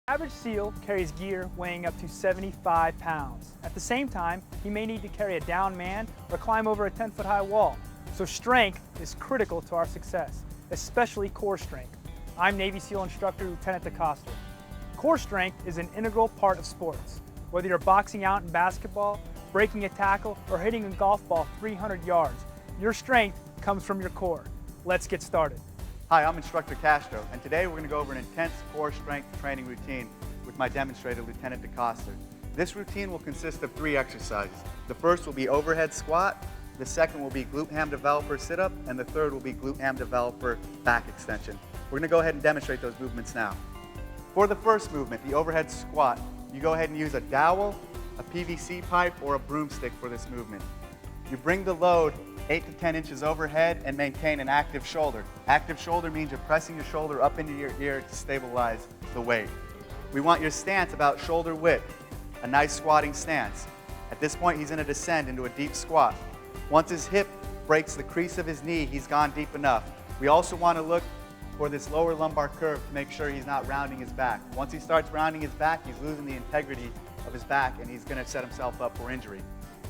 Average SEAL carries gear weighing up to 75 pounds. At the same time, he may need to carry a downed man or climb over a 10-foot-high wall. So strength is critical to our success, especially core strength. I'm Navy SEAL Instructor Lieutenant DeCoster. Core strength is an integral part of sports. Whether you're boxing out in basketball, breaking a tackle, or hitting a golf ball 300 yards, your strength comes from your core. Let's get started. Hi, I'm Instructor Castro, and today we're going to go over an intense core strength training routine with my demonstrator, Lieutenant DeCoster. This routine will consist of 3 exercises. The first will be overhead squat, the second will be glute ham developer sit-up, and the third will be glute ham developer back extension. We're going to go ahead and demonstrate those movements now. For the first movement, the overhead squat, you go ahead and use a dowel, a PVC pipe, or a broomstick for this movement. You bring the load 8 to 10 inches overhead and maintain an active shoulder. Active shoulder means you're pressing your shoulder up into your ear to stabilize the weight. We want your stance about shoulder width, a nice squatting stance. At this point, he's going to descend into a deep squat. Once his hip breaks the crease of his knee, he's gone deep enough. We also want to look for this lower lumbar curve to make sure he's not rounding his back. Once he starts rounding his back, he's losing the integrity of his back and he's going to set himself up for injury.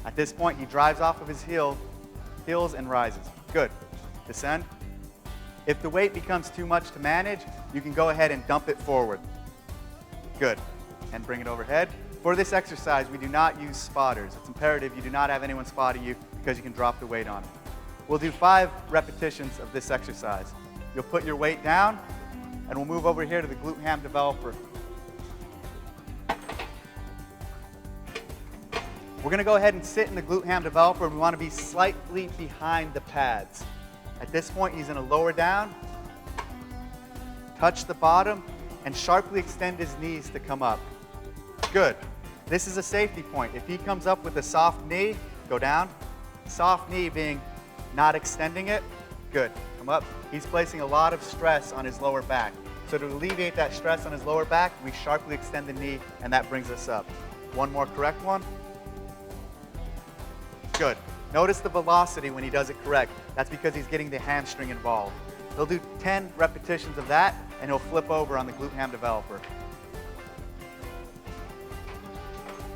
At this point, he drives off of his heels and rises. Good. Descend. If the weight becomes too much to manage, you can go ahead and dump it forward. Good. And bring it overhead. For this exercise, we do not use spotters. It's imperative you do not have anyone spotting you because you can drop the weight on it. We'll do 5 repetitions of this exercise. You'll put your weight down, and we'll move over here to the glute ham developer. We're going to go ahead and sit in the glute ham developer, and we want to be slightly behind the pads. At this point, he's going to lower down, touch the bottom, and sharply extend his knees to come up. Good. This is a safety point. If he comes up with a soft knee, go down. Soft knee being not extending it. Good. Come up. He's placing a lot of stress on his lower back. So to alleviate that stress on his lower back, we sharply extend the knee, and that brings us up. One more correct one. Good. Notice the velocity when he does it correct. That's because he's getting the hamstring involved. He'll do 10 repetitions of that, and he'll flip over on the glute ham developer.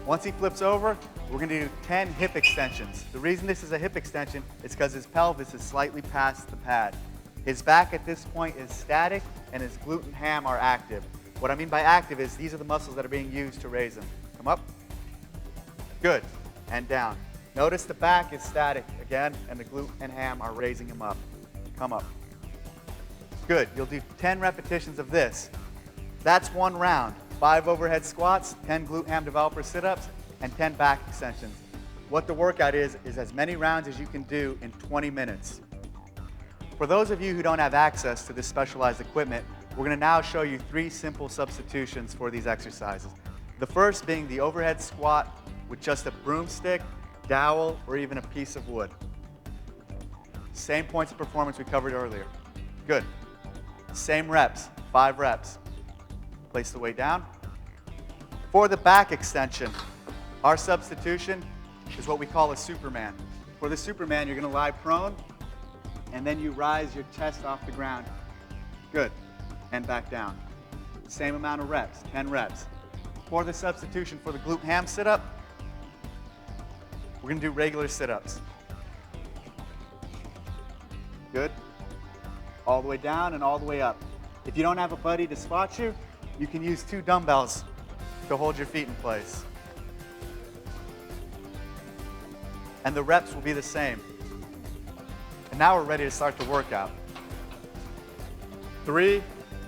Once he flips over, we're going to do 10 hip extensions. The reason this is a hip extension is because his pelvis is slightly past the pad. His back at this point is static, and his glute and ham are active. What I mean by active is these are the muscles that are being used to raise him. Come up. Good. And down. Notice the back is static again, and the glute and ham are raising him up. Come up. Good. You'll do 10 repetitions of this. That's one round. 5 overhead squats, 10 glute ham developer sit-ups, and 10 back extensions. What the workout is as many rounds as you can do in 20 minutes. For those of you who don't have access to this specialized equipment, we're going to now show you 3 simple substitutions for these exercises. The first being the overhead squat with just a broomstick, dowel, or even a piece of wood. Same points of performance we covered earlier. Good. Same reps, 5 reps. Place the weight down. For the back extension, our substitution is what we call a Superman. For the Superman, you're going to lie prone, and then you rise your chest off the ground. Good. And back down. Same amount of reps, 10 reps. For the substitution for the glute ham sit-up, we're going to do regular sit-ups. Good. All the way down and all the way up. If you don't have a buddy to spot you, you can use 2 dumbbells to hold your feet in place. And the reps will be the same. And now we're ready to start the workout. 3,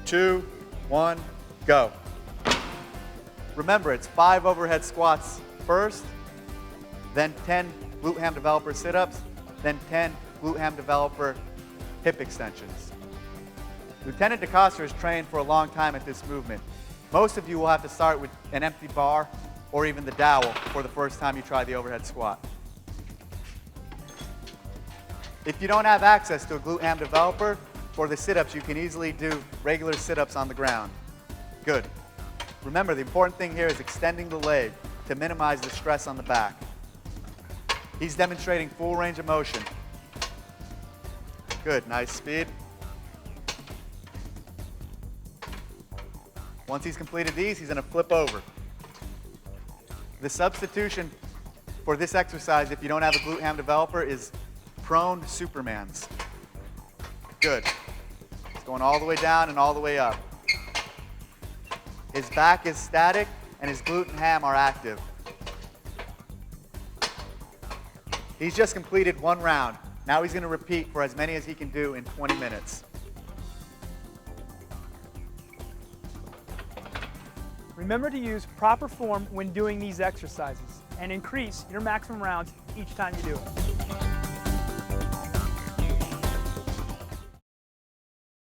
2, 1, go. Remember, it's 5 overhead squats first, then 10 glute ham developer sit-ups, then 10 glute ham developer hip extensions. Lieutenant DeCoster has trained for a long time at this movement. Most of you will have to start with an empty bar or even the dowel for the first time you try the overhead squat. If you don't have access to a glute ham developer, for the sit-ups you can easily do regular sit-ups on the ground. Good. Remember, the important thing here is extending the leg to minimize the stress on the back. He's demonstrating full range of motion. Good, nice speed. Once he's completed these, he's going to flip over. The substitution for this exercise, if you don't have a glute ham developer, is prone Supermans. Good. It's going all the way down and all the way up. His back is static and his glute and ham are active. He's just completed one round. Now he's going to repeat for as many as he can do in 20 minutes. Remember to use proper form when doing these exercises and increase your maximum rounds each time you do it.